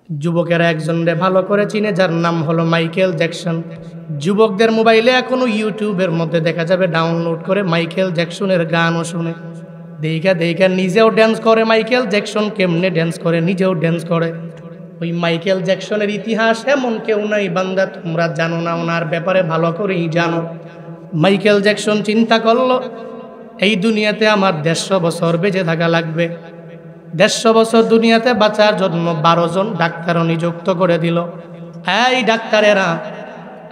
যুবকেরা একজনরে ভালো করে চিনে, যার নাম হলো মাইকেল জ্যাকসন। যুবকদের মোবাইলে এখনো ইউটিউবের মধ্যে দেখা যাবে ডাউনলোড করে মাইকেল জ্যাকসনের গানও শুনে, দেখা দেখা নিজেও ড্যান্স করে। মাইকেল জ্যাকসন কেমনে ড্যান্স করে, নিজেও ড্যান্স করে। ওই মাইকেল জ্যাকসনের ইতিহাস এমন কেউ নাই বান্দা তোমরা জানো না, ওনার ব্যাপারে ভালো করেই জানো। মাইকেল জ্যাকসন চিন্তা করলো, এই দুনিয়াতে আমার 150 বছর বেঁচে থাকা লাগবে। 150 বছর দুনিয়াতে বাঁচার জন্য 12 জন ডাক্তারও নিযুক্ত করে দিল। এই ডাক্তারেরা,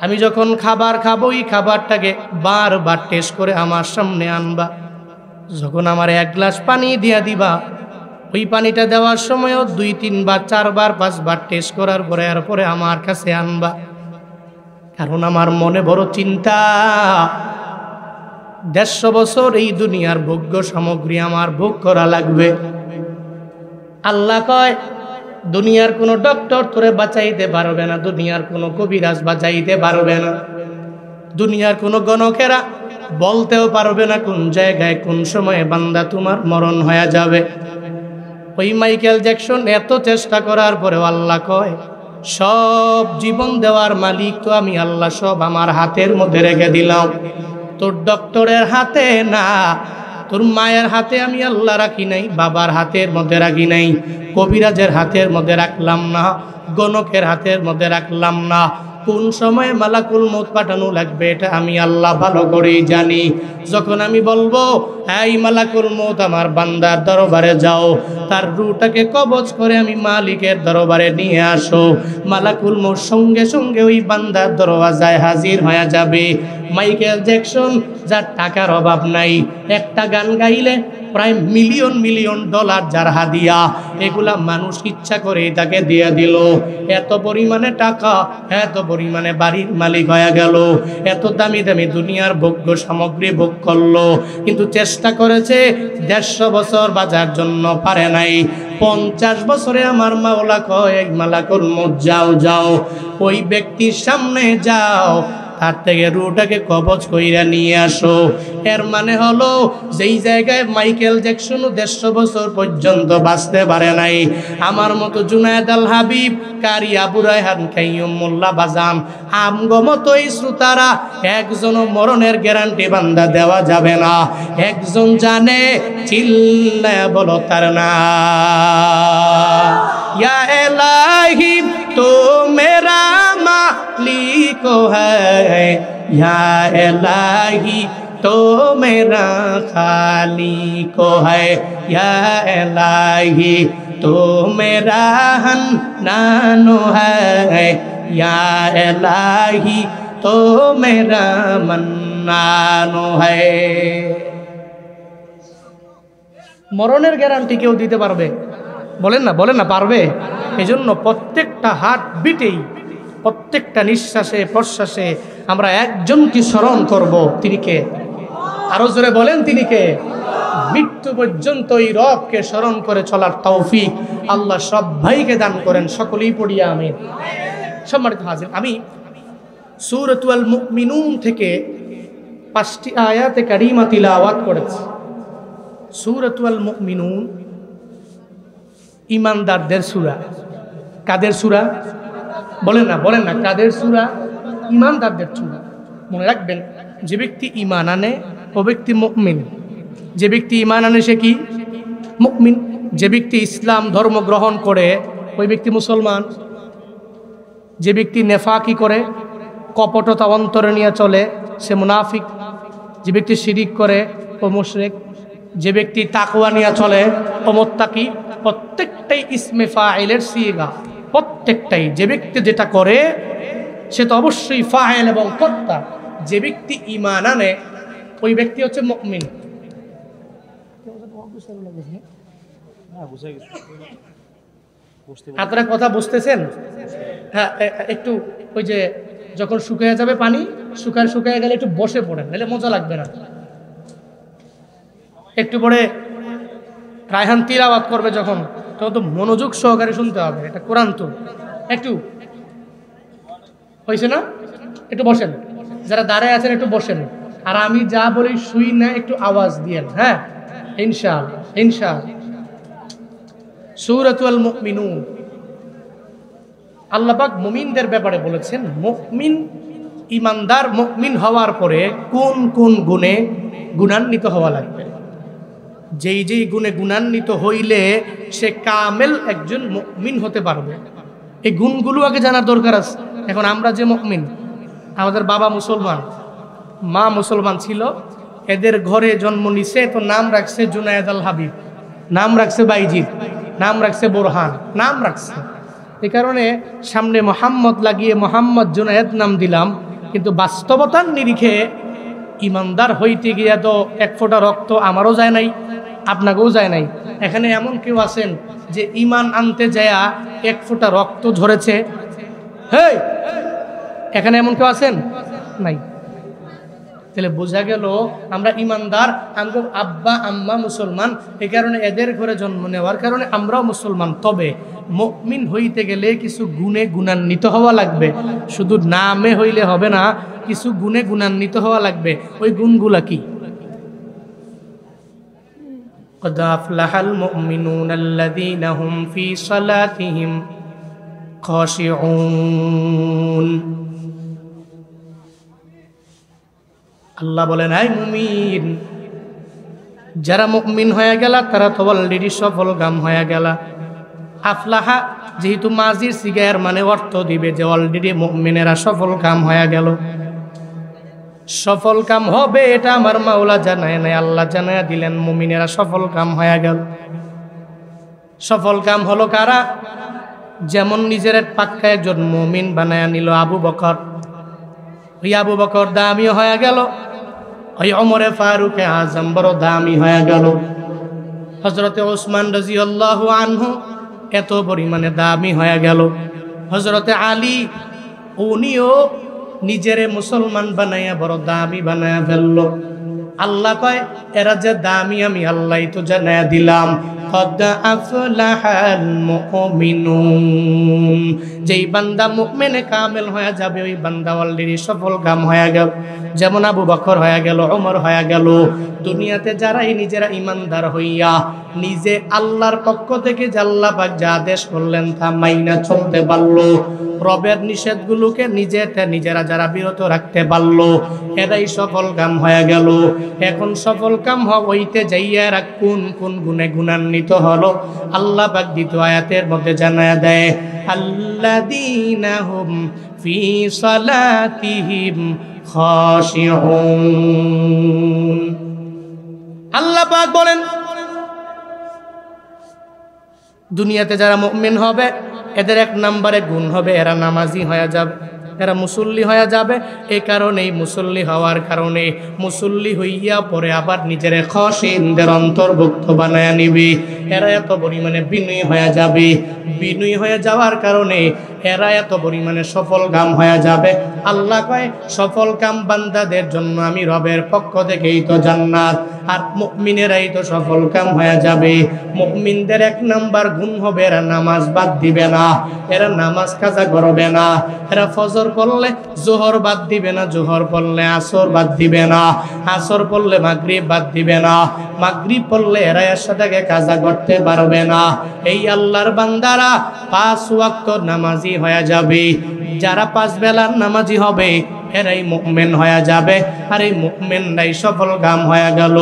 আমি যখন খাবার খাবো, এই খাবারটাকে বারবার টেস্ট করে আমার সামনে আনবা। যখন আমার 1 গ্লাস পানি দিয়া দিবা, ওই পানিটা দেওয়ার সময়ও 2, 3 বার, 4 বার, 5 বার টেস্ট করার পরে এরপরে আমার কাছে আনবা। কারণ আমার মনে বড় চিন্তা, 150 বছর এই দুনিয়ার ভোগ্য সামগ্রী আমার ভোগ করা লাগবে। আল্লাহ কয়, দুনিয়ার কোনো ডক্টর তোরে বাঁচাইতে পারবে না, দুনিয়ার কোনো কবিরাজ বাঁচাইতে পারবে না, দুনিয়ার কোনো গণকেরা বলতেও পারবে না কোন জায়গায় কোন সময়ে বান্দা তোমার মরণ হয়ে যাবে। ওই মাইকেল জ্যাকসন এত চেষ্টা করার পরেও আল্লাহ কয়, সব জীবন দেওয়ার মালিক তো আমি আল্লাহ, সব আমার হাতের মধ্যে রেখে দিলাম। তোর ডক্টরের হাতে না, তোর মায়ের হাতে আমি আল্লাহ রাখি নাই, বাবার হাতের মধ্যে রাখি নাই, কবিরাজের হাতের মধ্যে রাখলাম না, গণকের হাতের মধ্যে রাখলাম না। কোন সময়ে মালাকুল মউত পাঠানো লাগবে এটা আমি আল্লাহ ভালো করেই জানি। যখন আমি বলবো, এই মালাকুল মউত আমার বান্দার দরবারে যাও, তার রূহটাকে কবজ করে আমি মালিকের দরবারে নিয়ে আসো, মালাকুল মউত সঙ্গে সঙ্গে ওই বান্দার দরওয়াজায় হাজির হয়ে যাবে। মাইকেল জ্যাকসন, যার টাকার অভাব নাই, একটা গান গাইলে প্রায় মিলিয়ন মিলিয়ন ডলার যার হাদিয়া, এগুলা মানুষ ইচ্ছা করে তাকে দিয়ে দিল। এত পরিমাণে টাকা, এত পরিমাণে বাড়ির মালিক হয়ে গেল, এত দামি দামি দুনিয়ার ভোগ্য সামগ্রী ভোগ করলো, কিন্তু চেষ্টা করেছে 150 বছর বাঁচার জন্য পারে নাই। 50 বছরে আমার মাওলা কয়, মালাকুল মউত যাও যাও, ওই ব্যক্তির সামনে যাও, তার থেকে রুহটাকে কবজ কইরা নিয়ে আসো। এর মানে হলো, যেই জায়গায় মাইকেল জ্যাকসন 150 বছর পর্যন্ত বাঁচতে পারে নাই, আমার মতো জুনায়েদ আল হাবিব, কারি আবু রায়হান, কাইয়ুম মোল্লা বাজান, আমগো মতো এই শ্রোতারা একজনও মরণের গ্যারান্টি বান্দা দেওয়া যাবে না। একজন জানে, চিল্লায়া বলো তার না, ইয়া ইলাহি তো মেরা मालिक है, या इलाही तो मेरा खालिक है, या इलाही तो मेरा हन्नान है, या इलाही तो मेरा मन्नान है। মরণের গ্যারান্টি কেউ দিতে পারবে? বলেন না, বলেন না, পারবে? এজন্য প্রত্যেকটা হার্ট বিটেই, প্রত্যেকটা নিঃশ্বাসে প্রশ্বাসে আমরা একজনকে স্মরণ করব। তিনি কে? আরো জোরে বলেন, তিনি কে? মৃত্যু পর্যন্ত এই রবকে স্মরণ করে চলার তৌফিক আল্লাহ সব ভাইকে দান করেন। সকলেই পড়ি আমিন। সম্মানিত হাজির, আমি সূরাতুল মুমিনুন থেকে 5টি আয়াতে কারিমা তিলাওয়াত করেছি। সূরাতুল মুমিনুন ঈমানদারদের সূরা। কাদের সূরা? বলেন না, বলেন না, কাদের সূরা? ঈমানদারদের সূরা। মনে রাখবেন, যে ব্যক্তি ঈমান আনে ও ব্যক্তি মুমিন। যে ব্যক্তি ঈমান আনে সে কি? মুমিন। যে ব্যক্তি ইসলাম ধর্ম গ্রহণ করে ওই ব্যক্তি মুসলমান। যে ব্যক্তি নেফাকি করে, কপটতা অন্তরে নিয়ে চলে, সে মুনাফিক। যে ব্যক্তি শিরিক করে ও মুশরিক। যে ব্যক্তি তাকওয়া নিয়ে চলে ও মুত্তাকি। প্রত্যেকটাই ইসমে ফাইলের সিগা, প্রত্যেকটাই। যে ব্যক্তি যেটা করে সে তো অবশ্যই ফাইল এবং কর্তা। যে ব্যক্তি ঈমান আনে ওই ব্যক্তি হচ্ছে মুমিন। আপনারা কথা বুঝতেছেন? হ্যাঁ, একটু ওই যে যখন শুকিয়ে যাবে পানি, শুকায় গেলে একটু বসে পড়েন, নাহলে মজা লাগবে না। একটু পরে রায়হান তিলাওয়াত করবে যখন, তখন তো মনোযোগ সহকারে শুনতে হবে। এটা কোরআন তো। একটু হয়েছে না? একটু বসেন, যারা দাঁড়ায় আছেন একটু বসেন। আর আমি যা বলি শুই না, একটু আওয়াজ দিয়েন। হ্যাঁ, ইনশাআল্লাহ ইনশাআল্লাহ। সূরাতুল মুমিনুন আল্লাহ পাক মুমিনদের ব্যাপারে বলেছেন, মুমিন ইমানদার মুমিন হওয়ার পরে কোন কোন গুণে গুণান্বিত হওয়া লাগবে। যেই যেই গুণে গুণান্বিত হইলে সে কামেল একজন মুমিন হতে পারবে, এই গুণগুলো আগে জানার দরকার আছে। এখন আমরা যে মুমিন, আমাদের বাবা মুসলমান, মা মুসলমান ছিল, এদের ঘরে জন্ম নিছে, তো নাম রাখছে জুনায়েদ আল হাবিব, নাম রাখছে বাইজিদ, নাম রাখছে বোরহান, নাম রাখছে। এই কারণে সামনে মোহাম্মদ লাগিয়ে মোহাম্মদ জুনায়েদ নাম দিলাম, কিন্তু বাস্তবতার নিরিখে ইমানদার হইতে গিয়া তো এক ফোঁটা রক্ত আমারও যায় নাই, আপনাকেও যায় নাই। এখানে এমন কেউ আছেন যে ইমান আনতে যায়া এক ফোঁটা রক্ত ঝরেছে? হেই, এখানে এমন কেউ আছেন? নাই। তাহলে বোঝা গেল আমরা ইমানদার, আমরা আব্বা আম্মা মুসলমান, এই কারণে এদের ঘরে জন্ম নেওয়ার কারণে আমরাও মুসলমান। তবে মুমিন হইতে গেলে কিছু গুণে গুণান্বিত হওয়া লাগবে, শুধু নামে হইলে হবে না, কিছু গুণে গুণান্বিত হওয়া লাগবে। ওই গুণগুলা কি? قد أفلح المؤمنون الذين هم في صلاتهم خاشعون। আল্লাহ বলেন, আই মুমিন, যারা মুমিন হয়ে গেলা তারা তো অলরেডি সফল কাম হয়ে গেলা। আফলাহা যেহেতু মাজির সিগার মানে অর্থ দিবে যে অলরেডি মুমিনেরা সফল কাম হয়ে গেল। সফল কাম হবে এটা আমার মাওলা জানায় নাই, আল্লাহ জানায় দিলেন মুমিনেরা সফল কাম হয়ে গেল। সফল কাম হলো কারা? যেমন নিজের পাক্কা একজন মুমিন বানায় নিল আবু বকর, ওই আবু বকর দামি হয়ে গেল। ওই ওমরে ফারুক আজম বড় দামি হয়ে গেল। হযরতে ওসমান রাদিয়াল্লাহু আনহু এত পরিমাণে দামি হয়ে গেল। হযরতে আলী উনিও নিজেরে মুসলমান বানাইয়া বড় দামি বানায়া ফেলল। আল্লাহ কয়, এরা যে দামি আমি আল্লাহই তো জানায়া দিলাম। কদ আফলাহাল মুমিনুন, যেই বান্দা মুমিনে কামেল হয়ে যাবে ওই বান্দা অলরেডি সফল কাম হয়ে গেল। যেমন আবু বকর হয়ে গেল, ওমর হয়ে গেল। দুনিয়াতে যারাই নিজেরা ইমানদার হইয়া নিজে আল্লাহর পক্ষ থেকে যে আল্লাহ পাক যা আদেশ করলেন তা মাইনা চলতে পারলো, রবের নিষেধগুলোকে নিজেরা যারা বিরত রাখতে পারলো, এরাই সফল কাম হয়ে গেল। এখন সফল কাম হইতে যাইয়া এরা কোন কোন গুণে গুণান্বিত হলো আল্লাহ পাক দ্বিতীয় আয়াতের মধ্যে জানায়া দেয়, আল্লাযীনা হুম ফি সালাতিহিম খাশিউন। আল্লাহ পাক বলেন, দুনিয়াতে যারা মুমিন হবে এদের এক নম্বরে গুণ হবে এরা নামাজি হয়ে যাবে, এরা মুসল্লি হয়ে যাবে। এই কারণেই মুসল্লি হওয়ার কারণে মুসল্লি হইয়া পরে আবার নিজের খাশিনদের অন্তর্ভুক্ত বানায়া নিবি। এরা এত পরিমাণে বিনয়ী হয়ে যাবে, বিনয়ী হয়ে যাওয়ার কারণে এরা এত পরিমাণে সফল কাম হয়ে যাবে। আল্লাহ কয়, সফল কাম বান্দাদের জন্য আমি রবের পক্ষ থেকেই তো জান্নাত, আর মুমিনেরাই তো সফল কাম হয়ে যাবে। মুমিনদের এক নাম্বার গুণ হবে এরা নামাজ বাদ দিবে না, এরা নামাজ কাজা করবে না। এরা ফজর পড়লে জোহর বাদ দিবে না, জোহর পড়লে আসর বাদ দিবে না, আসর পড়লে মাগরিব বাদ দিবে না, মাগরিব পড়লে এরা এর সাথে কাজা করতে পারবে না। এই আল্লাহর বান্দারা 5 ওয়াক্ত নামাজি হয়ে যাবে। যারা 5 বেলার নামাজি হবে এরাই মুমিন হয়ে যাবে, আর এই মুমিনরাই সফল কাম হয়ে গেল।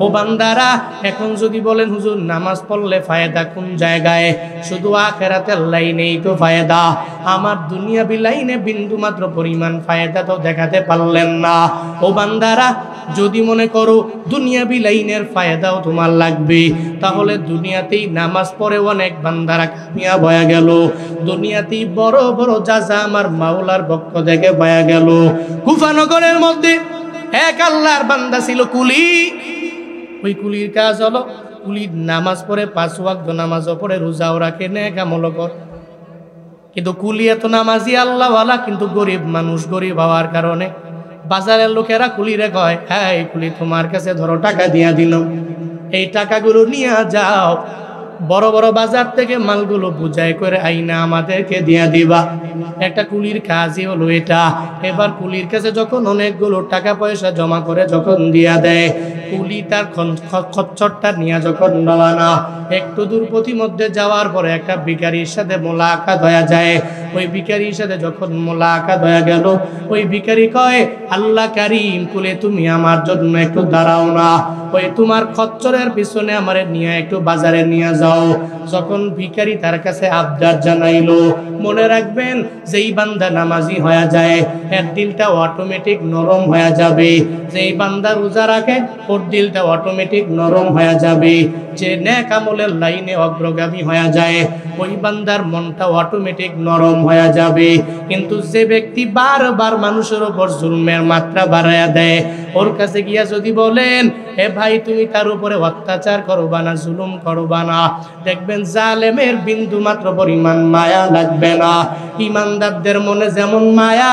ও বান্দারা, এখন যদি বলেন হুজুর নামাজ পড়লে ফায়দা কোন জায়গায়? শুধু আখিরাতের লাইনেই তো ফায়দা, আমার দুনিয়াবি লাইনে বিন্দু মাত্র পরিমাণ ফায়দা তো দেখাতে পারলেন না। ও বান্দারা, যদি মনে করো দুনিয়াবি লাইনের ফায়দাও তোমার লাগবে, তাহলে দুনিয়াতেই নামাজ পড়ে অনেক বান্দারা কামিয়াব হয়ে গেল, দুনিয়াতেই বড় বড় জাযা আমার মাওলার পক্ষ থেকে পাওয়া গেল। কুফা নগরের মধ্যে এক আল্লাহর বান্দা ছিল কুলি। ওই কুলির কাজ হলো কুলির নামাজ পড়ে 5 ওয়াক্ত নামাজও পড়ে, রোজাও রাখে, নেক আমলও করে। কিন্তু কুলি এত নামাজি আল্লাহওয়ালা, কিন্তু গরিব মানুষ, গরিব হওয়ার কারণে বাজারের লোকেরা কুলিরে কয়, হ্যাঁ কুলি তোমার কাছে ধরো টাকা দিয়া দিল, এই টাকাগুলো নিয়ে যাও, বড় বড় বাজার থেকে মালগুলো বুঝাই করে আইনা আমাদেরকে দিয়া দিবা। একটা কুলির কাজই হলো এটা। এবার কুলির কাছে যখন অনেকগুলো টাকা পয়সা জমা করে যখন দিয়া দেয়, কুলি তার খচ্চরটা নিয়ে যখন রওনা, একটু দূর পথিমধ্যে যাওয়ার পরে একটা ভিখারির সাথে মোলাকাত হয়ে যায়। ওই ভিখারির সাথে যখন মোলাকাত হয়ে গেল, ওই ভিখারি কয়, আল্লাহ কারীম কুলে তুমি আমার জন্য একটু দাঁড়াও না, ওই তোমার খচ্চরের পিছনে আমারে নিয়ে একটু বাজারে নিয়ে যাও। যখন ভিখারি তার কাছে আবদার জানাইলো, মনে রাখবেন যেই বান্দা নামাজি হয়ে যায় এর দিলটা অটোমেটিক নরম হয়ে যাবে, যেই বান্দা রোজা রাখে ওর দিলটা অটোমেটিক নরম হয়ে যাবে, যে নেক আমলের লাইনে অগ্রগামী হয়ে যায় ওই বান্দার মনটা অটোমেটিক নরম হয়ে যাবে। কিন্তু যে ব্যক্তি বারবার মানুষের উপর জুলমের মাত্রা বাড়ায়া দেয়, ওর কাছে গিয়া যদি বলেন হে ভাই তুমি তার উপরে অত্যাচার করবা না, জুলুম করবা না, দেখবেন জালেমের বিন্দু মাত্র পরিমাণ মায়া লাগবে না। ইমানদারদের মনে যেমন মায়া,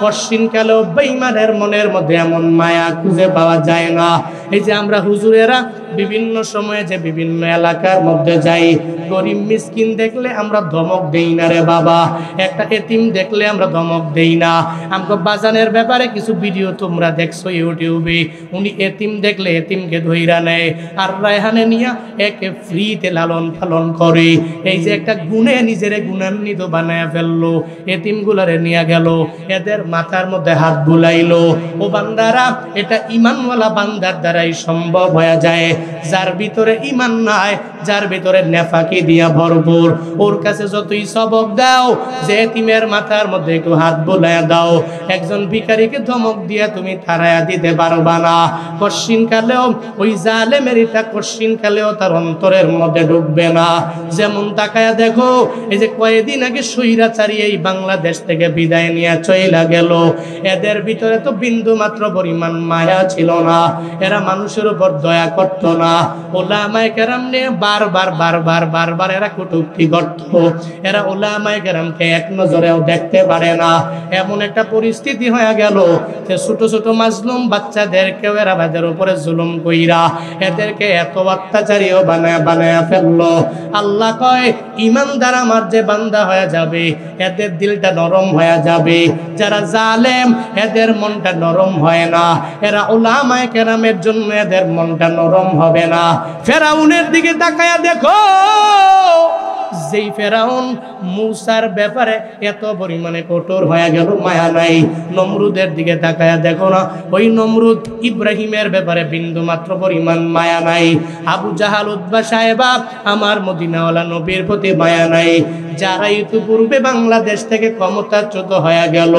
কশিনকালেও বেঈমানের মনের মধ্যে এমন মায়া খুঁজে পাওয়া যায় না। এই যে আমরা হুজুরেরা বিভিন্ন সময়ে যে বিভিন্ন এলাকার মধ্যে যাই, গরিব মিসকিন দেখলে আমরা ধমক দেই না রে বাবা, একটা এতিম দেখলে আমরা ধমক দেই না। আমগো বাজানের ব্যাপারে কিছু ভিডিও তোমরা দেখছো ইউটিউবে, উনি এতিম দেখলে এতিমকে ধইরা নেয় আর রায়হানে নিয়া একে ফ্রিতে লালন পালন করে। এই যে একটা গুণে নিজেরে গুণান্বিত বানায় ফেললো, এতিমগুলারে নিয়ে গেল, এদের মাথার মধ্যে হাত বুলাইলো। ও বান্দারা, এটা ইমানওয়ালা বান্দার দ্বারাই সম্ভব হয়ে যায়। যার ভিতরে ইমান নাই, যার ভিতরে নেফাকি দিয়া ভরপুর, ওর কাছে যতই সবক দাও, যে এতিমের মাথার মধ্যে একটু হাত বুলাইয়া দাও, একজন ভিখারিকে ধমক দিয়া তুমি তাড়াইয়া দিতে পারবা না। কশিন কালেও ওই জালেমের এটা কশিন কালেও তার অন্তরের মধ্যে ঢুকবে না। যেমন তাকায়া দেখো, এই যে কয়েকদিন আগে স্বৈরাচারী এই বাংলাদেশ থেকে বিদায় নিয়ে চইলা গেল, এদের ভিতরে তো বিন্দু মাত্র পরিমাণ মায়া ছিল না, এরা মানুষের উপর দয়া করত না। ওলামায়ে কেরাম নিয়ে বারবার এরা কটূক্তি করত, এরা ওলামায়ে কেরামকে এক নজরেও দেখতে পারে না। এমন একটা পরিস্থিতি হয়ে গেল যে ছোট ছোট মাজলুম বাচ্চাদেরকেও এরা এদের উপরে জুলুম কইরা এদেরকে এত অত্যাচারীও বানায়া ফেললো। আল্লাহ কয়, ইমানদার আমার যে বান্দা হয়ে যাবে এদের দিলটা নরম হয়ে যাবে, যারা জালেম এদের মনটা নরম হয় না, এরা উলামায়ে কেরামের জন্য এদের মনটা নরম হবে না। ফেরাউনের দিকে তাকায়া দেখো, যেই ফেরাউন মূসার ব্যাপারে এত পরিমাণে কঠোর হয়ে গেল, মায়া নাই। নমরুদের দিকে তাকায়া দেখো না, ওই নমরুদ ইব্রাহিমের ব্যাপারে বিন্দু মাত্র পরিমাণ মায়া নাই। আবু জাহাল, উতবা, সাহেবা, আমার মদিনাওয়ালা নবীর প্রতি মায়া নাই। যারা ইতিপূর্বে বাংলাদেশ থেকে ক্ষমতাচ্যুত হয়ে গেল,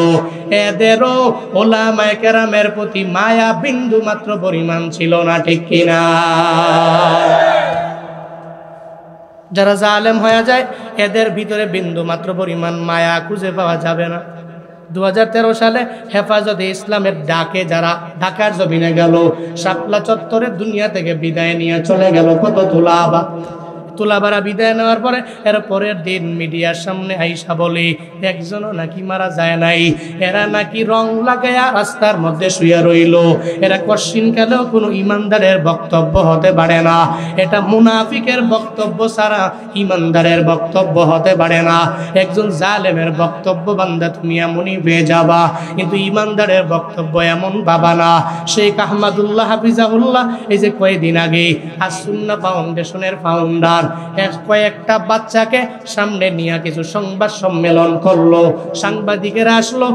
এদেরও উলামায়ে কেরামের প্রতি মায়া বিন্দু মাত্র পরিমাণ ছিল না, ঠিক কিনা? যারা জালেম হয়ে যায় এদের ভিতরে বিন্দু মাত্র পরিমাণ মায়া খুঁজে পাওয়া যাবে না। 2013 সালে হেফাজতে ইসলামের ডাকে যারা ঢাকার জমিনে গেল, শাপলা চত্বরে দুনিয়া থেকে বিদায় নিয়ে চলে গেল কত তুলাবারা বিদায় নেওয়ার পরে এর পরের দিন মিডিয়ার সামনে আইসা বলে একজনও নাকি মারা যায় নাই, এরা নাকি রং লাগায়া রাস্তার মধ্যে শুয়ে রইল। এরা কশিনকালেও কোনো ইমানদারের বক্তব্য হতে পারে না, এটা মুনাফিকের বক্তব্য ছাড়া ইমানদারের বক্তব্য হতে পারে না। একজন জালেমের বক্তব্য বান্দা তুমি এমনই পেয়ে যাবা, কিন্তু ইমানদারের বক্তব্য এমন পাবা না। শেখ আহমদুল্লাহ হাফিজাহুল্লাহ এই যে কয়েকদিন আগে আস-সুন্নাহ ফাউন্ডেশনের ফাউন্ডার কয়েকটা বাচ্চাকে সামনে নিয়ে কিছু সংবাদ সম্মেলন করলো, সাংবাদিকেরা আসলো,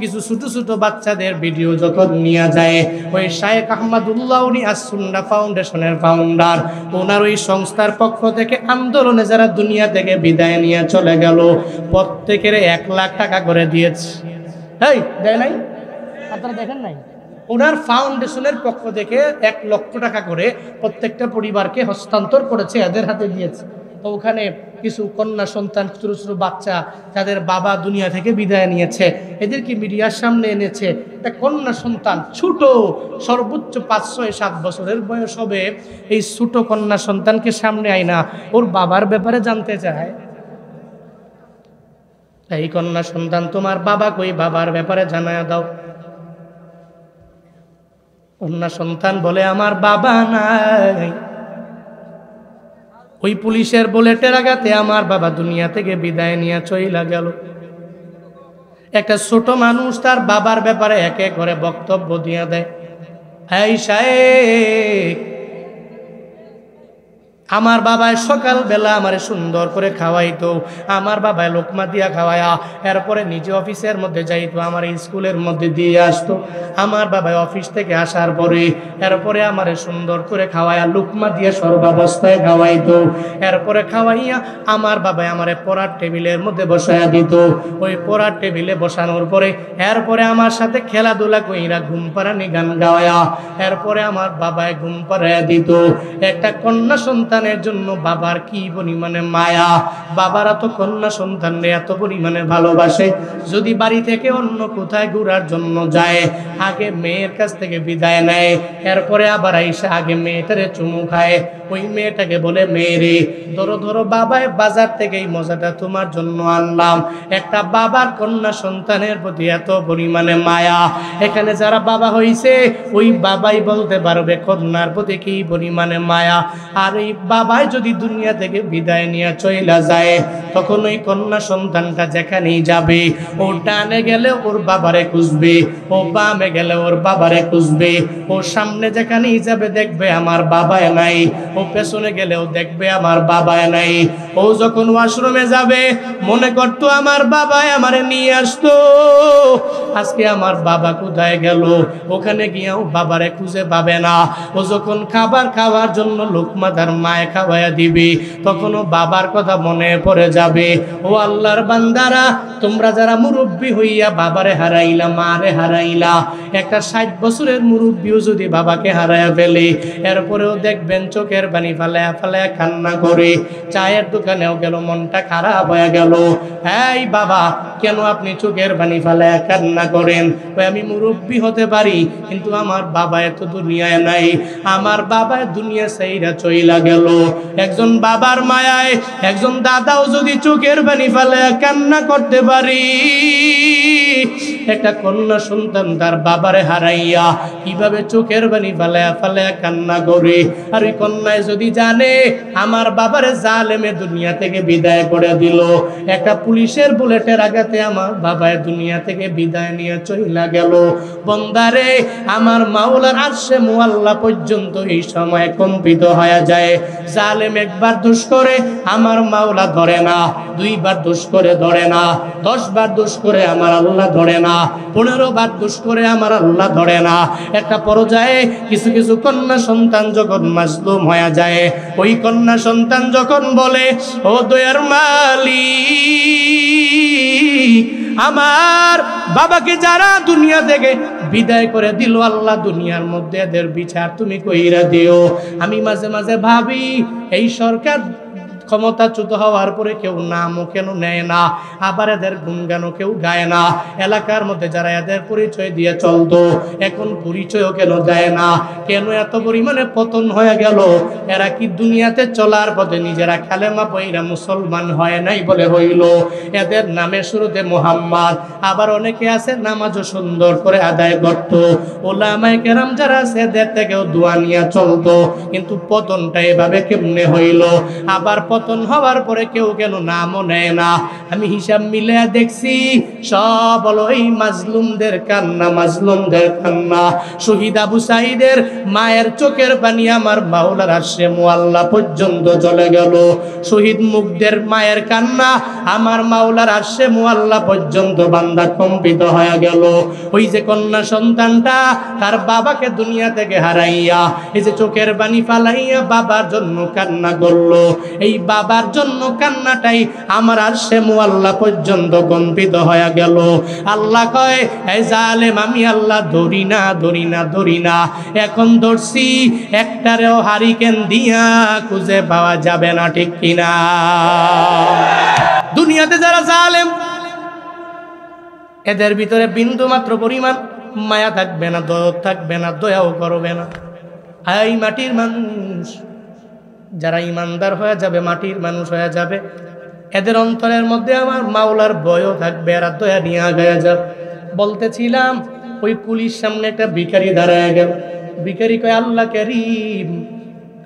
কিছু ছোট ছোট বাচ্চাদের ভিডিও যখন নিয়ে যায়, ওই শেখ আহমদুল্লাহ উনি আস-সুন্নাহ ফাউন্ডেশনের ফাউন্ডার, ওনার ওই সংস্থার পক্ষ থেকে আন্দোলনে যারা দুনিয়া থেকে বিদায় নিয়ে চলে গেল প্রত্যেকের 1 লাখ টাকা করে দিয়েছে। এই দেয় নাই? আপনারা দেখেন নাই? ওনার ফাউন্ডেশনের পক্ষ থেকে 1 লক্ষ টাকা করে প্রত্যেকটা পরিবারকে হস্তান্তর করেছে, এদের হাতে দিয়েছে। তো ওখানে কিছু কন্যা সন্তান, ছোট ছোট বাচ্চা যাদের বাবা দুনিয়া থেকে বিদায় নিয়েছে, এদেরকে মিডিয়ার সামনে এনেছে। একটা কন্যা সন্তান ছোট, সর্বোচ্চ 5-6-7 বছরের বয়স হবে, এই ছোট কন্যা সন্তানকে সামনে আইনা ওর বাবার ব্যাপারে জানতে চায়। এই কন্যা সন্তান, তোমার বাবা কই, বাবার ব্যাপারে জানায়া দাও। কন্যা সন্তান বলে আমার বাবা নাই, ওই পুলিশের বুলেটের আঘাতে আমার বাবা দুনিয়া থেকে বিদায় নিয়ে চইলা গেল। একটা ছোট মানুষ তার বাবার ব্যাপারে এক এক করে বক্তব্য দিয়ে দেয়। এই শায়েখ, আমার বাবায় সকালবেলা আমারে সুন্দর করে খাওয়াইতো, আমার বাবায় লোকমা দিয়া খাওয়ায়া এরপরে নিজে অফিসের মধ্যে যাইতো, আমার স্কুলের মধ্যে দিয়ে আসতো। আমার বাবায় অফিস থেকে আসার পরে এরপরে আমারে সুন্দর করে খাওয়ায়া লোকমা দিয়ে সর্বাবস্থায় খাওয়াইতো। এরপরে খাওয়াইয়া আমার বাবায় আমারে পড়ার টেবিলের মধ্যে বসাইয়া দিত। ওই পড়ার টেবিলে বসানোর পরে এরপরে আমার সাথে খেলাধুলা কইরা ঘুম পাড়ানি গান গাওয়ায়া এরপরে আমার বাবায় ঘুম পাড়াইয়া দিত। একটা কন্যা সন্তানের জন্য বাবার কি পরিমাণে মায়া, বাবারা তো কন্যা সন্তানরে এত পরিমাণে ভালোবাসে। যদি বাড়ি থেকে অন্য কোথায় ঘোরার জন্য যায়, আগে মেয়ের কাছ থেকে বিদায় নেয়, এরপরে আবার আইসা আগে মেয়েটারে চুমু খায়। ওই মেয়েটাকে বলে, মেয়েরে ধরো ধরো বাবায় বাজার থেকে এই মজাটা তোমার জন্য আনলাম। একটা বাবার কন্যা সন্তানের প্রতি এত পরিমাণে মায়া, এখানে যারা বাবা হইছে ওই বাবাই বলতে পারবে কন্যার প্রতি কি পরিমাণে মায়া। আর এই বাবাই যদি দুনিয়া থেকে বিদায় নিয়ে চইলা যায়, তখন ওই কন্যা সন্তানটা যেখানেই যাবে, ও ডানে গেলে ওর বাবারে খুঁজবে, ও বামে গেলে ওর বাবারে খুঁজবে, ও সামনে যেখানেই যাবে দেখবে আমার বাবায় নাই, ও পেছনে গেলেও দেখবে আমার বাবায় নাই। ও যখন ওয়াশরুমে যাবে মনে করতো আমার বাবায় আমারে নিয়ে আসতো, আজকে আমার বাবা কোথায় গেল, ওখানে গিয়েও বাবারে খুঁজে পাবে না। ও যখন খাবার খাওয়ার জন্য লোকমা তার মায়ে খাওয়াইয়া দিবে, তখনও বাবার কথা মনে পড়ে যাবে। ও আল্লাহর বান্দারা, তোমরা যারা মুরব্বী হইয়া বাবারে হারাইলা, মারে হারাইলা, একটা 60 বছরের মুরব্বীও যদি বাবাকে হারাইয়া ফেলে, এরপরেও দেখবেন চোখের পানি ফালায়া ফালায়া কান্না করে। চায়ের দোকানেও গেল, মনটা খারাপ হয়ে গেল, এই বাবা কেন আপনি চোখের পানি ফালায়া কান্না করেন? আমি মুরব্বী হতে পারি, কিন্তু আমার বাবা এত দুনিয়ায় নাই, আমার বাবা দুনিয়া সাইরা চইলা গেল। একজন বাবার মায়ায় একজন দাদাও যদি চোখের পানি ফালায়া কান্না করতে পারি, একটা কন্যা সন্তান তার বাবারে হারাইয়া কিভাবে চোখের পানি ফালায়া ফালায়া কান্না করে। আর ওই কন্যায় যদি জানে আমার বাবারে জালেমে দুনিয়া থেকে বিদায় করে দিল, একটা পুলিশের বুলেটের আঘাতে আমার বাবায় দুনিয়া থেকে বিদায় নিয়ে চইলা গেল, বন্দারে আমার মাওলার আরশে মুআল্লা পর্যন্ত এই সময় কম্পিত হয়ে যায়। জালেম একবার দোষ করে আমার মাওলা ধরে না, 2 বার দোষ করে ধরে না, 10 বার দোষ করে আমার আল্লাহ ধরে না, 15 বার দোষ করে আমার আল্লাহ ধরে না। একটা পর্যায়ে কিছু কিছু কন্যা সন্তান যখন মাজলুম হয়ে যায়, ওই কন্যা সন্তান যখন বলে, ও দয়ার মালিক, আমার বাবাকে যারা দুনিয়া থেকে বিদায় করে দিল, আল্লাহ দুনিয়ার মধ্যে এদের বিচার তুমি কইরা দিও। আমি মাঝে মাঝে ভাবি, এই সরকার ক্ষমতাচ্যুত হওয়ার পরে কেউ নামও কেন নেয় না, আবার এদের গুণগানও কেউ গায় না। এলাকার মধ্যে যারা এদের পরিচয় দিয়ে চলতো, এখন পরিচয়ও কেন দেয় না? কেন এত পরিমাণে পতন হয়ে গেল? এরা কি দুনিয়াতে চলার পথে নিজেরা কালেমা পয়রা মুসলমান হয় নাই বলে হইল? এদের নামে শুরুতে মুহাম্মদ, আবার অনেকে আছে নামাজও সুন্দর করে আদায় করত, ওলামায়ে কেরাম যারা আছে এদের থেকেও দোয়া নিয়ে চলতো, কিন্তু পতনটা এভাবে কেমনে হইল? আবার পতন হওয়ার পরে কেউ কেন নামও নেয় না। আমি হিসাব মিলে দেখছি সব হলো এই মাজলুমদের কান্না, মাজলুমদের কান্না। শহীদ আবু সাঈদের মায়ের চোখের পানি আমার মাওলার আরশে মুআল্লা পর্যন্ত চলে গেল। শহীদ মুগ্ধের মায়ের কান্না আমার মাওলার আরশে মুআল্লা পর্যন্ত বান্দা কম্পিত হয়ে গেল। ওই যে কন্যা সন্তানটা তার বাবাকে দুনিয়া থেকে হারাইয়া এই যে চোখের পানি ফালাইয়া বাবার জন্য কান্না করলো, এই বাবার জন্য কান্নাটাই আমার আরশে মুআল্লা পর্যন্ত কম্পিত হয়ে গেল। আল্লাহ কয়, এই জালেম আমি আল্লাহ ধরি না ধরি না ধরি না, এখন ধরছি একটারেও হারিকেন দিয়া খুঁজে পাওয়া যাবে না, ঠিক কিনা? দুনিয়াতে যারা জালেম, এদের ভিতরে বিন্দু মাত্র পরিমাণ মায়া থাকবে না, দরদ থাকবে না, দয়াও করবে না। এই মাটির মানুষ যারা ইমানদার হয়ে যাবে, মাটির মানুষ হয়ে যাবে, এদের অন্তরের মধ্যে আমার মাওলার ভয়ও থাকবে, এরা দয়া নিয়ে আগায় যাবে। বলতেছিলাম ওই পুলিশ সামনে একটা ভিখারি দাঁড়ায় গেল, ভিখারি কয়, আল্লাহ কারীম,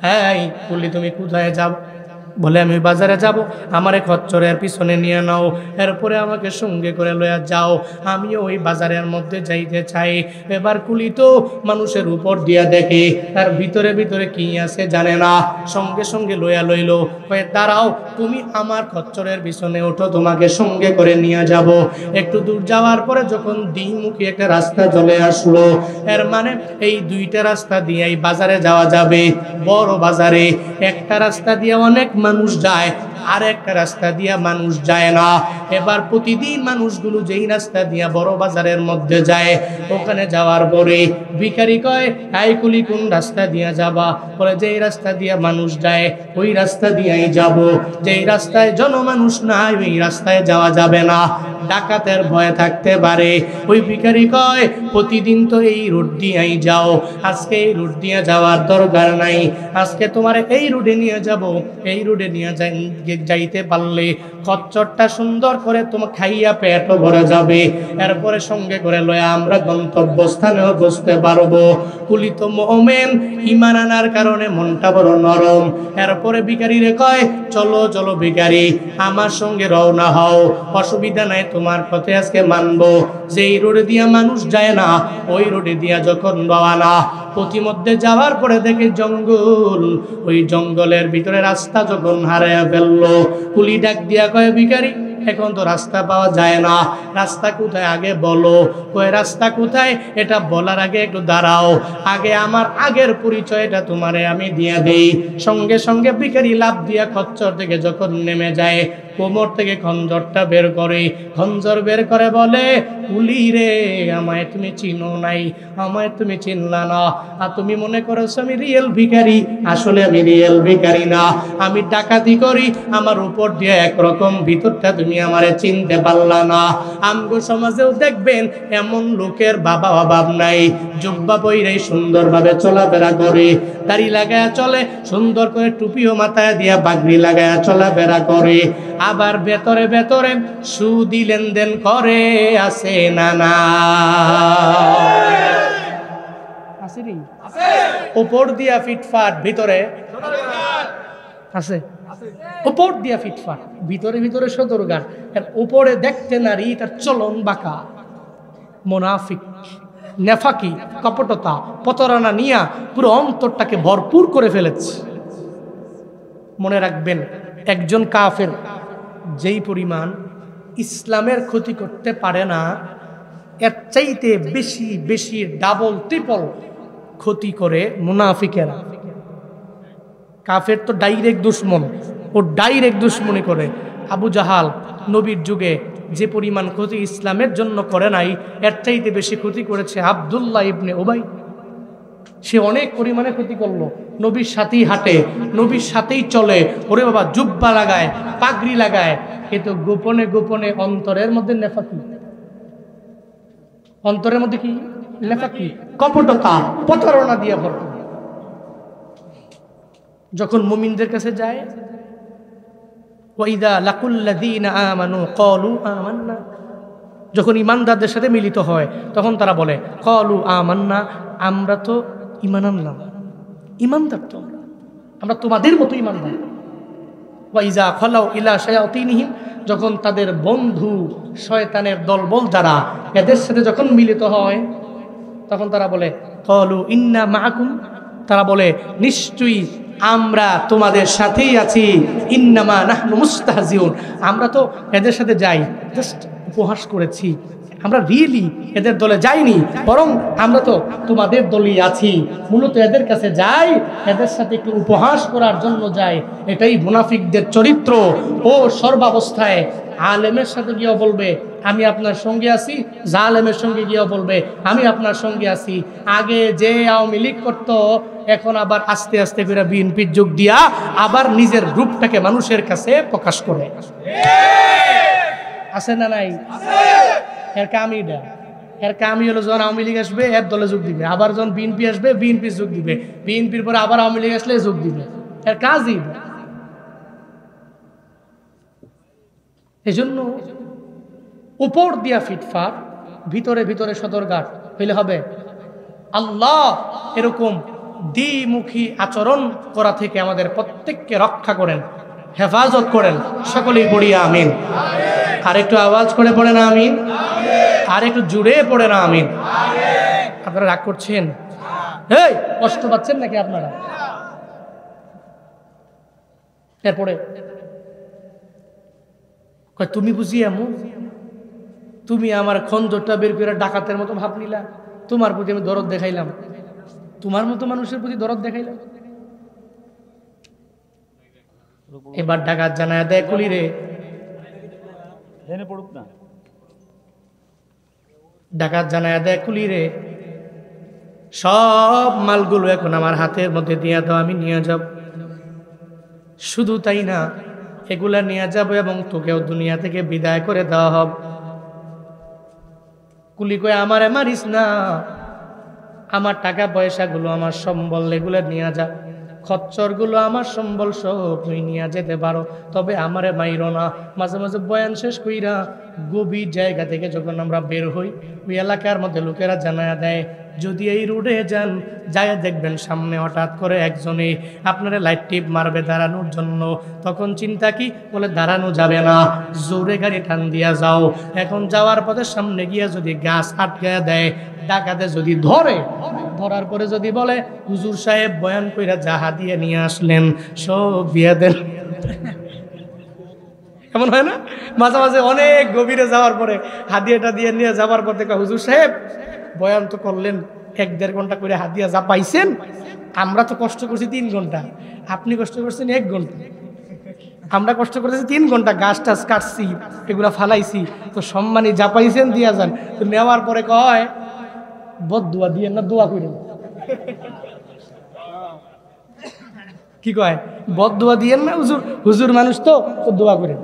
হ্যাঁ কুলি তুমি কোথায় যাও? বলে আমি বাজারে যাব, আমারে খচ্চরের পিছনে নিয়ে নাও, এরপরে আমাকে সঙ্গে করে লইয়া যাও, আমিও ওই বাজারের মধ্যে যাইতে চাই। এবার কুলি তো মানুষের উপর দিয়া দেখে, তার ভিতরে ভিতরে কি আছে জানে না, সঙ্গে সঙ্গে লইয়া লইল, কয়ে দাঁড়াও, তুমি আমার খচ্চরের পিছনে ওঠো, তোমাকে সঙ্গে করে নিয়ে যাব। একটু দূর যাওয়ার পরে যখন দ্বিমুখী একটা রাস্তা চলে আসলো, এর মানে এই দুইটা রাস্তা দিয়ে এই বাজারে যাওয়া যাবে, বড় বাজারে। একটা রাস্তা দিয়ে অনেক মানুষ যায়, আর একটা রাস্তা দিয়া মানুষ যায় না। এবার প্রতিদিন মানুষগুলো যেই রাস্তা দিয়া বড় বাজারের মধ্যে যায়, ওখানে যাওয়ার পরে ভিখারি কয়, এই কুলি কোন রাস্তা দিয়া যাবা? বলে যেই রাস্তা দিয়া মানুষ যায় ওই রাস্তা দিয়াই যাব, যেই রাস্তায় জনমানুষ নাই ওই রাস্তায় যাওয়া যাবে না, ডাকাতের ভয় থাকতে পারে। ওই ভিখারি কয়, প্রতিদিন তো এই রোড দিয়াই যাও, আজকে এই রোড দিয়ে যাওয়ার দরকার নাই, আজকে তোমার এই রোডে নিয়ে যাব, এই রোডে নিয়ে যাইতে পারলে খচ্চরটা সুন্দর করে তোমার খাইয়া পেটও ভরে যাবে, এরপরে সঙ্গে করে লয়া আমরা গন্তব্যস্থানেও বসতে পারবো। কুলি তো মুমিন, ঈমান আনার কারণে মনটা বড় নরম। এরপরে ভিখারিরে কয়, চলো চলো ভিখারি, আমার সঙ্গে রওনা হও, অসুবিধা নাই, তোমার পথে আজকে মানবো। যেই রোডে দিয়া মানুষ যায় না ওই রোডে দিয়া যখন রওনা, প্রতিমধ্যে যাওয়ার পরে দেখে জঙ্গল, ওই জঙ্গলের ভিতরে রাস্তা যখন হারায়া ফেললো, কুলি ডাক দিয়া কয়, ভিখারি এখন তো রাস্তা পাওয়া যায় না, রাস্তা কোথায় আগে বলো। কয় রাস্তা কোথায় এটা বলার আগে একটু দাঁড়াও, আগে আমার আগের পরিচয়টা তোমারে আমি দিয়ে দেই। সঙ্গে সঙ্গে ভিখারি লাফ দিয়া খচ্চর থেকে যখন নেমে যায়, কোমর থেকে খঞ্জরটা বের করে, খঞ্জর বের করে বলে, কুলি রে, আমায় তুমি চিনো নাই, আমায় তুমি চিনলা না, আর তুমি মনে করেছো আমি রিয়েল ভিখারি, আসলে আমি রিয়েল ভিখারি না, আমি ডাকাতি করি, আমার উপর দিয়ে একরকম, ভিতরটা তুমি আমারে চিনতে পারলা না। আমগো সমাজেও দেখবেন এমন লোকের বাবা অভাব নাই, জুব্বা পইরাই সুন্দরভাবে চলাফেরা করে, দাড়ি লাগায়া চলে, সুন্দর করে টুপিও মাথায় দিয়া পাগড়ি লাগায়া চলাফেরা করে, আবার ভেতরে ভেতরে সুদি লেনদেন করে, আছে না না? উপর দিয়া ফিটফাট, ভিতরে আছে, উপর দিয়া ফিটফাট, ভিতরে ভিতরে সদরঘাট। এর উপরে দেখতে নারী, তার চলন বাঁকা, মুনাফিক, নেফাকি, কপটতা, প্রতারণা নিয়া পুরো অন্তরটাকে ভরপুর করে ফেলেছে। মনে রাখবেন, একজন কাফের যেই পরিমাণ ইসলামের ক্ষতি করতে পারে না, এর চাইতে বেশি বেশি ডাবল ট্রিপল ক্ষতি করে মুনাফিকেরা। কাফের তো ডাইরেক্ট দুশ্মন, ও ডাইরেক্ট দুশ্মনী করে। আবু জাহাল নবীর যুগে যে পরিমাণ ক্ষতি ইসলামের জন্য করে নাই, এর চাইতে বেশি ক্ষতি করেছে আব্দুল্লাহ ইবনে উবাই। সে অনেক পরিমাণে ক্ষতি করলো, নবীর সাথেই হাঁটে, নবীর সাথেই চলে, ওরে বাবা জুব্বা লাগায়, পাগড়ি লাগায়, কিন্তু গোপনে গোপনে অন্তরের মধ্যে নেফাকি, অন্তরের মধ্যে কি নেফাকি, কপটতা, প্রতারণা দিয়ে ভরপুর। যখন মুমিনদের কাছে যায়, ওয়াইদা লাকুল্লাযীনা আমানু ক্বালু আমান্না, যখন ইমানদারদের সাথে মিলিত হয় তখন তারা বলে, ক্বালু আমান্না, আমরা তো ঈমান আনলাম, ঈমানদার তো আমরা তোমাদের মতো ঈমানদার। ওয়াইজা খালাউ ইলা শায়াতিনহিম, যখন তাদের বন্ধু শয়তানের দলবল যারা, এদের সাথে যখন মিলিত হয় তখন তারা বলে, ক্বালু ইন্না মাআকুম, তারা বলে নিশ্চয়ই আমরা তোমাদের সাথেই আছি, ইন্নামা নাহনু মুস্তাহজিউন, আমরা তো এদের সাথে যাই, জাস্ট উপহাস করেছি, আমরা রিয়েলি এদের দলে যাইনি, বরং আমরা তো তোমাদের দলই আছি, মূলত এদের কাছে যাই, এদের সাথে একটু উপহাস করার জন্য যাই। এটাই মুনাফিকদের চরিত্র। ও সর্বাবস্থায় আলেমের সাথে গিয়েও বলবে আমি আপনার সঙ্গে আছি, জালেমের সঙ্গে গিয়েও বলবে আমি আপনার সঙ্গে আছি। আগে যে আওয়ামী লীগ করতো, এখন আবার আস্তে আস্তে করে বিএনপির যোগ দিয়া আবার নিজের গ্রুপটাকে মানুষের কাছে প্রকাশ করে। আছে না নাই? এর কামই দেয়, এর কামই হলো যখন আওয়ামী লীগ আসবে এর দলে যোগ দিবে, আবার যখন বিএনপি আসবে বিএনপি যোগ দিবে, বিএনপির পরে আবার আওয়ামী লীগ আসলে যোগ দিবে, এর কাজই। এজন্য উপর দিয়া ফিটফাট, ভিতরে ভিতরে সদরঘাট হইলে হবে। আল্লাহ এরকম দ্বিমুখী আচরণ করা থেকে আমাদের প্রত্যেককে রক্ষা করেন, হেফাজত করেন। সকলেই পড়ি আমিন। আর একটু আওয়াজ করে পড়েন আমিন। আর একটু জুড়ে পড়েন আমিন। আপনারা রাগ করছেন? এই কষ্ট পাচ্ছেন নাকি আপনারা? এরপরে তুমি বুঝি এমন, তুমি আমার খঞ্জরটা বের করে ডাকাতের মতো ভাব নিলা, তোমার প্রতি আমি দরদ দেখাইলাম, তোমার মতো মানুষের প্রতি দরদ দেখাইলাম। এবার ডাকাত জানায় দেয় কুলি রে, ডাকাত জানায় দেয় কুলি রে, সব মালগুলো এখন আমার হাতের মধ্যে দিয়ে দাও, আমি নিয়ে যাব। শুধু তাই না, এগুলা নিয়ে যাবো এবং তোকেও দুনিয়া থেকে বিদায় করে দেওয়া হবে। কুলি কয় আমারে মারিস না, আমার টাকা পয়সাগুলো, আমার সম্বল, এগুলো নিয়ে যা, খচ্চরগুলো আমার সম্বল সব তুই নিয়ে যেতে পারো, তবে আমারে মাইরো না। মাঝে মাঝে বয়ান শেষ কইরা গভীর জায়গা থেকে যখন আমরা বের হই, ওই এলাকার মধ্যে লোকেরা জানায়া দেয়, যদি এই রোডে যান, যায় দেখবেন সামনে হঠাৎ করে একজনে আপনারা লাইট টিপ মারবে দাঁড়ানোর জন্য। তখন চিন্তা কি, বলে দাঁড়ানো যাবে না, জোরে গাড়ি টান দিয়া যাও। এখন যাওয়ার পথে সামনে গিয়া যদি গাছ আটকায়া দেয়, ডাকাতে যদি ধরে, ধরার পরে যদি বলে হুজুর সাহেব বয়ান কইরা যাহা দিয়ে নিয়ে আসলেন সব দিয়ে দেন। এমন হয় না? মাঝে মাঝে অনেক গভীরে যাওয়ার পরে হাদিয়াটা দিয়ে নিয়ে যাওয়ার পর থেকে হুজুর সাহেব বয়ান তো করলেন 1-1.5 ঘন্টা করে, হাদিয়া যা পাইছেন, আমরা তো কষ্ট করছি 3 ঘন্টা, আপনি কষ্ট করছেন 1 ঘন্টা, আমরা কষ্ট করেছি 3 ঘন্টা, গাছ টাছ কাটছি, এগুলা ফালাইছি, তো সম্মানী যা পাইছেন দিয়া যান। তো নেওয়ার পরে কয় বদদুয়া দিয়ে না, দোয়া করেন। কি কয়, বদদুয়া দিয়েন না হুজুর, হুজুর মানুষ তো দোয়া করেন।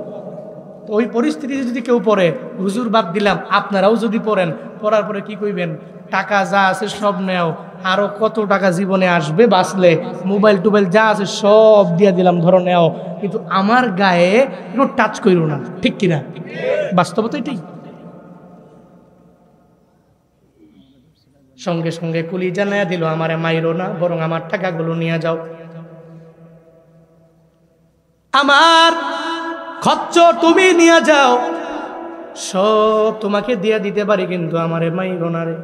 তো ওই পরিস্থিতি যদি কেউ পড়ে, হুজুর বাদ দিলাম, আপনারাও যদি পড়েন, পড়ার পরে কি কইবেন, টাকা যা আছে সব নেও, আরো কত টাকা জীবনে আসবে বাঁচলে, মোবাইল টোবাইল যা আছে সব দিয়ে দিলাম, ধরো নেও, কিন্তু আমার গায়ে একটু টাচ কইরো না। ঠিক কিনা? বাস্তবতা এটাই। সঙ্গে সঙ্গে কুলি জানায়া দিল, আমারে মাইরো না, বরং আমার টাকাগুলো নিয়ে যাও, আমার খরচ তুমি নিয়ে যাও, সব তোমাকে দিয়ে দিতে পারি, কিন্তু আমারে মাইরো না রে।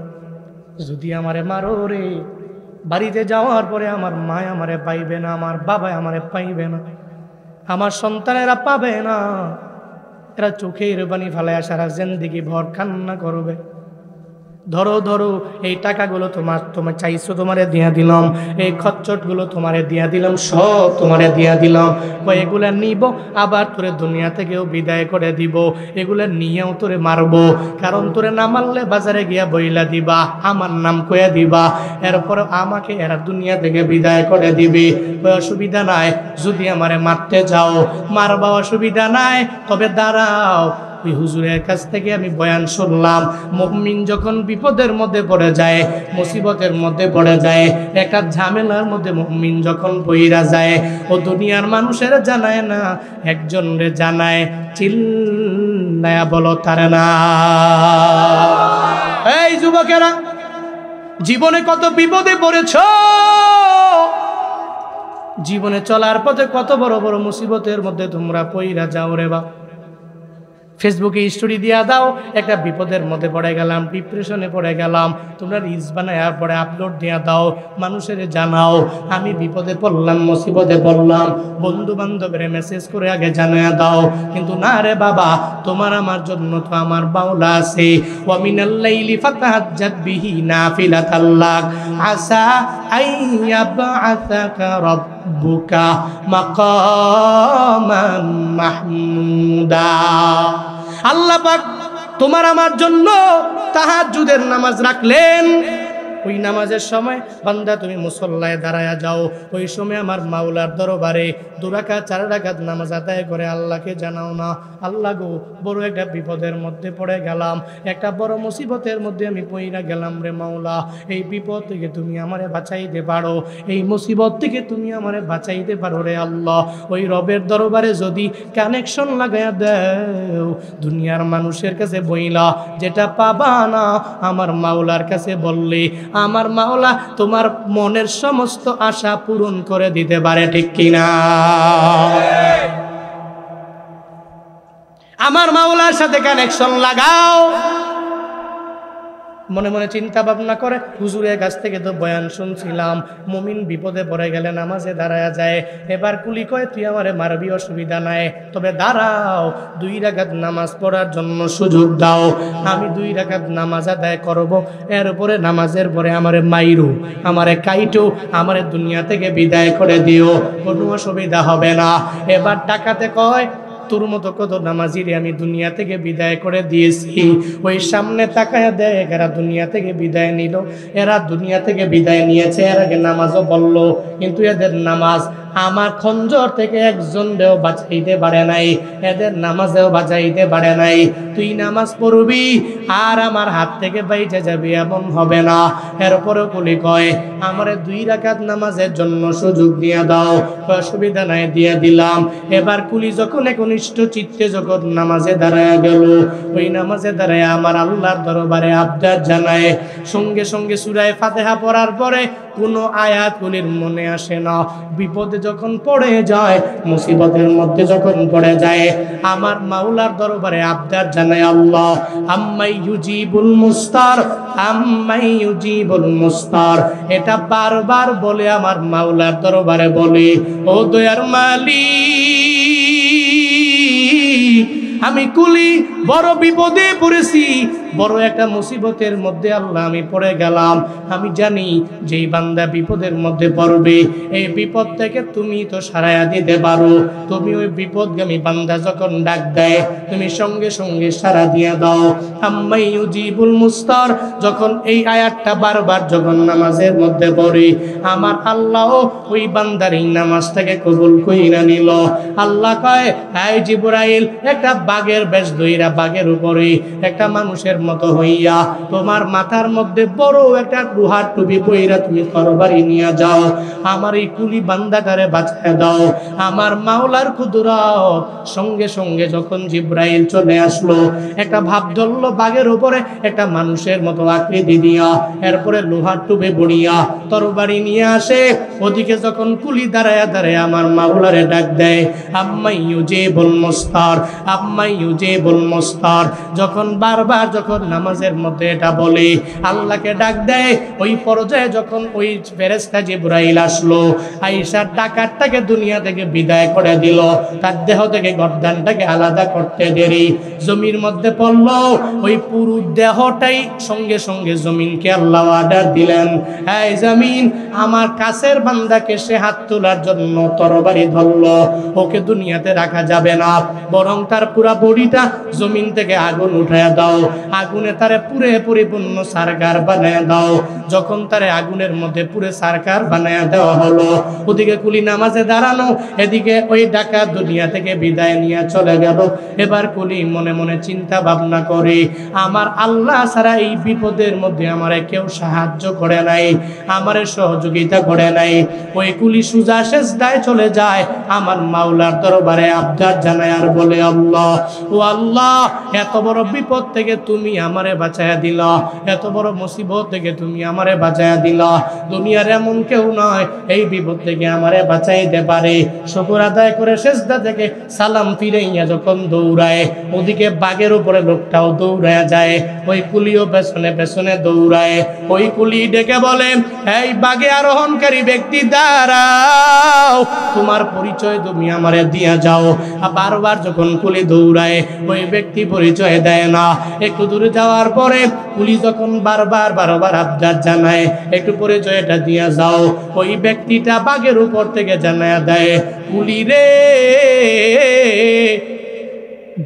যদি আমারে মারো রে, বাড়িতে যাওয়ার পরে আমার মা আমারে পাইবে না, আমার বাবা আমারে পাইবে না, আমার সন্তানেরা পাবে না, এরা চোখের পানি ফালায় সারা জিন্দেগি ভর কান্না করবে। ধরো ধরো, এই টাকাগুলো তোমার চাইছো, তোমারে দিয়া দিলাম, এই খচ্চটগুলো তোমারে দিয়া দিলাম, সব তোমারে দিয়া দিলাম, এগুলা নিব, আবার তোরে দুনিয়া থেকেও বিদায় করে দিব, এগুলা নিয়েও তোরে মারবো, কারণ তোরে না মারলে বাজারে গিয়া বইলা দিবা, আমার নাম কইয়া দিবা, এরপরে আমাকে এরা দুনিয়া থেকে বিদায় করে দিবে। অসুবিধা নাই, যদি আমারে মারতে যাও, মারবা, অসুবিধা নাই, তবে দাঁড়াও, ওই হুজুরের কাছ থেকে আমি বয়ান শুনলাম, মুমিন যখন বিপদের মধ্যে পড়ে যায়, মুসিবতের মধ্যে পড়ে যায়, একটা ঝামেলার মধ্যে মুমিন যখন পইরা যায়, ও দুনিয়ার মানুষেরা জানায় না, একজন রে জানায়, চিল্লায়া বলো তার না। এই যুবকেরা, জীবনে কত বিপদে পড়েছ, জীবনে চলার পথে কত বড় বড় মুসিবতের মধ্যে তোমরা পইরা যাও রে বা। ফেসবুকে স্টোরি দিয়া দাও, একটা বিপদের মধ্যে পড়ে গেলাম, ডিপ্রেশনে পড়ে গেলাম, তোমরা রিলস বানায়ার পরে আপলোড দিয়া দাও, মানুষের জানাও আমি বিপদে পড়লাম, মুসিবতে পড়লাম, বন্ধু বান্ধবের মেসেজ করে আগে জানায়া দাও। কিন্তু না রে বাবা, তোমার আমার জন্য তো আমার বাউলা আছে, ওয়া মিনাল লাইলি ফাতাহাজ্জাত বিহি নাফিলাতাল লাক আসা আইয়াবআসাকা রাব্বুকা মাকামান মাহমুদা। আল্লাহ পাক তোমার আমার জন্য তাহাজ্জুদের নামাজ রাখলেন। ওই নামাজের সময় বান্দা তুমি মুসল্লায় দাঁড়ায়া যাও, ওই সময় আমার মাওলার দরবারে 2 রাকাত 4 রাকাত নামাজ আদায় করে আল্লাহকে জানাও না, আল্লাহ গো বড় একটা বিপদের মধ্যে পড়ে গেলাম, একটা বড় মুসিবতের মধ্যে আমি পইরা গেলাম রে মাওলা, এই বিপদ থেকে তুমি আমারে বাঁচাইতে পারো, এই মুসিবত থেকে তুমি আমারে বাঁচাইতে পারো রে আল্লাহ। ওই রবের দরবারে যদি কানেকশন লাগায়া দাও, দুনিয়ার মানুষের কাছে বইলা যেটা পাবা না, আমার মাওলার কাছে বললে আমার মাওলা তোমার মনের সমস্ত আশা পূরণ করে দিতে পারে। ঠিক কিনা? আমার মাওলার সাথে কানেকশন লাগাও। মনে মনে চিন্তা ভাবনা করে, হুজুরের কাছ থেকে তো বয়ান শুনছিলাম, মুমিন বিপদে পড়ে গেলে নামাজে দাঁড়ায়া যায়। এবার কুলি কয়, তুই আমারে মারবি, অসুবিধা নাই, তবে দাঁড়াও, 2 রাকাত নামাজ পড়ার জন্য সুযোগ দাও। আমি 2 রাকাত নামাজ আদায় করব, এর উপরে নামাজের পরে আমারে মাইরু, আমারে কাইটু, আমারে দুনিয়া থেকে বিদায় করে দিও, কোনো অসুবিধা হবে না। এবার ডাকাতে কয়, তোর মতো কত নামাজিরে আমি দুনিয়া থেকে বিদায় করে দিয়েছি। ওই সামনে তাকায়া দেয়, এরা দুনিয়া থেকে বিদায় নিল, এরা দুনিয়া থেকে বিদায় নিয়েছে, এর আগে নামাজও বলল, কিন্তু এদের নামাজ আমার খঞ্জর থেকে একজনও বাঁচাইতে পারে নাই, এদের নামাজেও বাঁচাইতে পারে নাই। তুই নামাজ পড়বি আর আমার হাত থেকে বাইচে যাবি, এমন হবে না। এরপরেও কুলি কয়, আমারে 2 রাকাত নামাজের জন্য সুযোগ দিয়ে দাও। অসুবিধা নাই, দিয়ে দিলাম। এবার কুলি যখন একনিষ্ঠ চিত্তে যখন নামাজে দাঁড়ায় গেল, ওই নামাজে দাঁড়ায় আমার আল্লাহর দরবারে আবদার জানায়। সঙ্গে সঙ্গে সূরা ফাতিহা পড়ার পরে কোনো আয়াতগুলির মনে আসে না। বিপদে যখন পড়ে যায়, মুসিবতের মধ্যে যখন পড়ে যায়, আমার মাওলার দরবারে আবদার জানায়, আল্লাহ আম্মাই ইউজিবুল মুস্তার, আম্মাই ইউজিবুল মুস্তার। এটা বারবার বলে আমার মাওলার দরবারে বলে, ও দয়ার মালিক, আমি কুলি বড় বিপদে পড়েছি, বড় একটা মুসিবতের মধ্যে আল্লাহ আমি পড়ে গেলাম। আমি জানি যেই বান্দা বিপদের মধ্যে পড়বে, এই বিপদ থেকে তুমি তো সারাইয়া দিতে পারো। তুমি ওই বিপদগামী বান্দা যখন ডাক দেয়, তুমি সঙ্গে সঙ্গে সারা দিয়ে দাও। আম্মাই ইউজিবুল মুস্তার, যখন এই আয়াতটা বারবার যখন নামাজের মধ্যে পড়ে, আমার আল্লাহ ওই বান্দার এই নামাজটাকে কবুল কইরা নিল। আল্লাহ কয়, হাই জিবরাইল, একটা বাঘের বেশ ধইরা বাঘের উপরে একটা মানুষের মতো হইয়া তোমার মাথার মধ্যে বড় একটা লোহার টুপি পইরা তুমি তরবারি নিয়ে যাও, আমার এই কুলি বান্দাটারে বাঁচায় দাও। আমার মাওলার কুদরত, সঙ্গে সঙ্গে যখন জিবরাইল চলে আসলো, একটা ভাব ধরল বাঘের উপরে একটা মানুষের মতো আকৃতি দিয়া, এরপরে লোহার টুপি বড়িয়া তরবারি নিয়ে আসে। ওদিকে যখন কুলি দাঁড়ায় দাঁড়ায় আমার মাওলারে ডাক দেয়, আম্মাই ইউজিবুল মুস্তার, আম্মাই ইউজিবুল মুস্তার। যখন বারবার যখন নামাজের মধ্যে এটা বলে, আল্লাহকে ডাক দেয়, ওই পর্যায়ে যখন ওই ফেরেশতা জিবরাইল আসলো, আয়েশার ডাকাতটাকে দুনিয়া থেকে বিদায় করে দিল, তার দেহ থেকে গর্দানটাকে আলাদা করতে দেরি জমির মধ্যে পড়লো, ওই পুরো দেহটাই সঙ্গে সঙ্গে জমিনকে আল্লাহ অর্ডার দিলেন, এই জমিন আমার কাছের বান্দাকে সে হাত তোলার জন্য তরবারি ধরলো, ওকে দুনিয়াতে রাখা যাবে না, বরং তার পুরা বডিটা জমিন থেকে আগুন উঠায়া দাও, আগুনে তারে পুরে পরিপূর্ণ সারকার বানায় দাও। যখন তারে আগুনের মধ্যে পুরে সারকার বানায় দেওয়া হলো, ওদিকে কুলি নামাজে দাঁড়ানো, এদিকে ওই ডাকাত দুনিয়া থেকে বিদায় নিয়ে চলে গেল। এবার কুলি মনে মনে চিন্তা ভাবনা করে, আমার আল্লাহ ছাড়া এই বিপদের মধ্যে আমারে কেউ সাহায্য করে নাই, আমারে সহযোগিতা করে নাই। ওই কুলি সুজা সেজদায় চলে যায়, আমার মাওলার দরবারে আবদার জানায় আর বলে, আল্লাহ ও আল্লাহ, এত বড় বিপদ থেকে তুমি আমারে বাঁচায়া দিলা, এত বড় মুসিবত থেকে তুমি আমারে বাঁচায়া দিলা, দুনিয়ার এমন কেউ নয় এই বিপদ থেকে আমারে বাঁচাইতে পারে। শুকর আদায় করে সেজদা থেকে সালাম ফিরাইয়া যখন দৌড়ায়, ওদিকে বাঘের উপরে লোকটাও দৌড়ায় যায়, ওই কুলিও পেছনে পেছনে দৌড়ায়। ওই কুলি ডেকে বলে, এই বাঘে আরোহণকারী ব্যক্তি দাঁড়াও, তোমার পরিচয় তুমি আমারে দিয়া যাও। বারবার যখন কুলি দৌড়ায়, ওই ব্যক্তি পরিচয় দেয় না। একটু দূরে যাওয়ার পরে কুলি যখন বারবার আবদার জানায়, একটু পরিচয়টা দিয়া যাও, ওই ব্যক্তিটা বাঘের উপর থেকে জানায় দেয়, কুলি রে,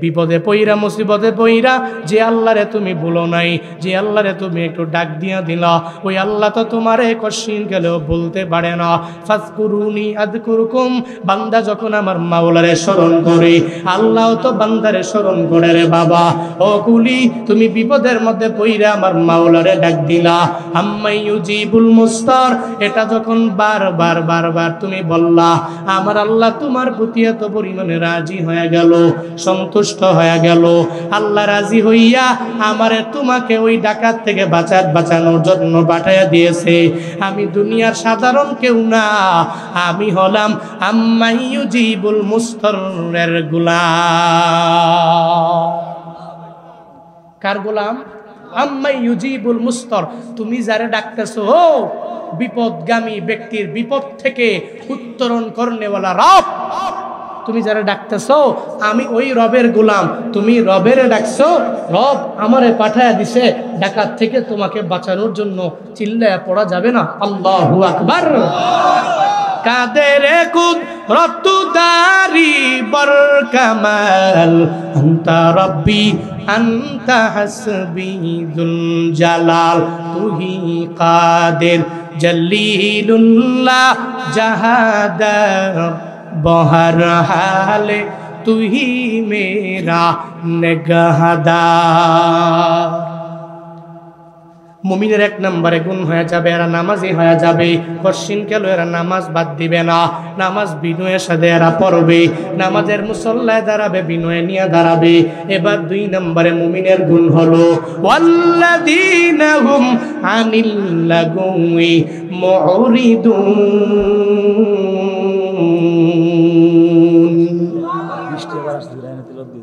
বিপদে পইরা মুসিবতে পইরা যে আল্লাহরে তুমি বলো নাই, যে আল্লাহরে তুমি একটু ডাক দিয়া দিলা, ওই আল্লাহ তো তোমারে কশিন গেলেও বলতে পারে না। ফাজকুরুনি আযকুরকুম, বান্দা যখন আমার মাওলারে স্মরণ করে, আল্লাহ তো বান্দারে স্মরণ করে রে বাবা। ও কুলি, তুমি বিপদের মধ্যে পইরা আমার মাওলারে ডাক দিলা, আম্মাই ইউজিবুল মুস্তার, এটা যখন বারবার তুমি বললা, আমার আল্লাহ তোমার প্রতি এত পরিমাণে রাজি হয়ে গেল, সন্তোষ সন্তুষ্ট হয়ে গেল। আল্লাহ রাজি হইয়া আমারে তোমাকে ওই ডাকাত থেকে বাঁচানোর জন্য পাঠাইয়া দিয়েছে। আমি দুনিয়ার সাধারণ কেউ না, আমি হলাম আম্মাই ইউজিবুল মুস্তারের গোলাম। কার গোলাম? আম্মাই ইউজিবুল মুস্তার। তুমি যারে ডাকতেছো বিপদগামী ব্যক্তির বিপদ থেকে উত্তরণ করনেওয়ালা রব, তুমি যারা ডাকতেছো আমি ওই রবের গোলাম। তুমি রবের ডাকছো, রব আমারে পাঠায়া দিছে ডাকাত থেকে তোমাকে বাঁচানোর জন্য। চিল্লায়া পড়া যাবে না আল্লাহু আকবার। কাদের কুদরত দারি বরকামাল আনতা রব্বি আনতা হাসবি যুল জালাল তুহি কাদের জলিলুল্লাহ জাহাদার বহর হালে তুহি মেরা নেগাহদার। মুমিনের এক নম্বরে গুণ হয়ে যাবে, এরা নামাজি হয়ে যাবে। কশিন কেন এরা নামাজ বাদ দিবে না, নামাজ বিনয়ের সাথে এরা পড়বে, নামাজের মুসল্লায় দাঁড়াবে, বিনয় নিয়ে দাঁড়াবে। এবার 2 নম্বরে মুমিনের গুণ হলো ওয়াল্লাযীনা হুম আনিল লাগুই মুরিদুন।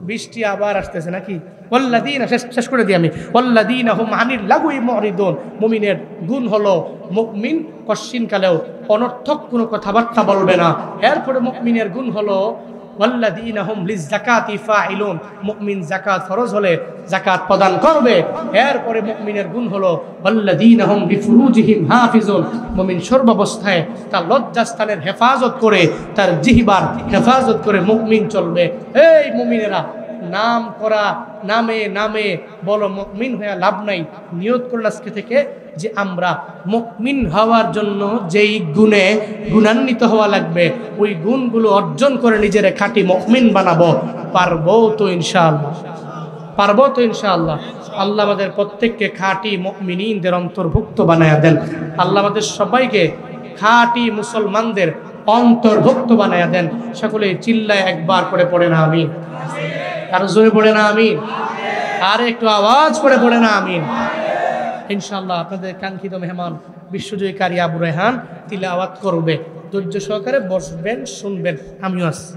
বৃষ্টি আবার আসতেছে নাকি? ওয়াল্লাযীনা, শেষ করে দিই আমি। ওয়াল্লাযীনা হুম আনিল লাগুই মুরিদুন। মুমিনের গুণ হলো মুমিন কশিনকালেও অনর্থক কোনো কথাবার্তা বলবে না। এরপরে মুমিনের গুণ হলো ওয়াল্লাযীনা হুম লিযাকাতি ফাইলুন। মুমিন যাকাত ফরজ হলে যাকাত প্রদান করবে। এরপরে মুমিনের গুণ হলো ওয়াল্লাযীনা হুম লিফুরুজিহিম হাফিজুন। মুমিন সর্বাবস্থায় তার লজ্জাস্থানের হেফাজত করে, তার জিহবার হেফাজত করে মুমিন চলবে। এই মুমিনেরা, নাম করা নামে নামে বলো মুমিন হয়ে লাভ নাই। নিয়ত করুন আজকে থেকে যে আমরা মুমিন হওয়ার জন্য যেই গুণে গুণান্বিত হওয়া লাগবে, ওই গুণগুলো অর্জন করে নিজের খাঁটি মুমিন বানাবো। পারবো তো ইনশাআল্লাহ? পারবো তো ইনশাআল্লাহ? আল্লাহ আমাদের প্রত্যেককে খাঁটি মুমিনদের অন্তর্ভুক্ত বানায়া দেন। আল্লাহ আমাদের সবাইকে খাঁটি মুসলমানদের অন্তর্ভুক্ত বানায়া দেন। সকলে চিল্লায় একবার করে পড়ে না আমিন। আর জোরে পড়ে না আমিন। আর একটু আওয়াজ করে পড়ে না আমিন। ইনশাআল্লাহ আপনাদের কাঙ্ক্ষিত মেহমান বিশ্বজয়ী কারি আবু রায়হান তিলাওয়াত করবে। ধৈর্য সহকারে বসবেন, শুনবেন। আমিও আছি।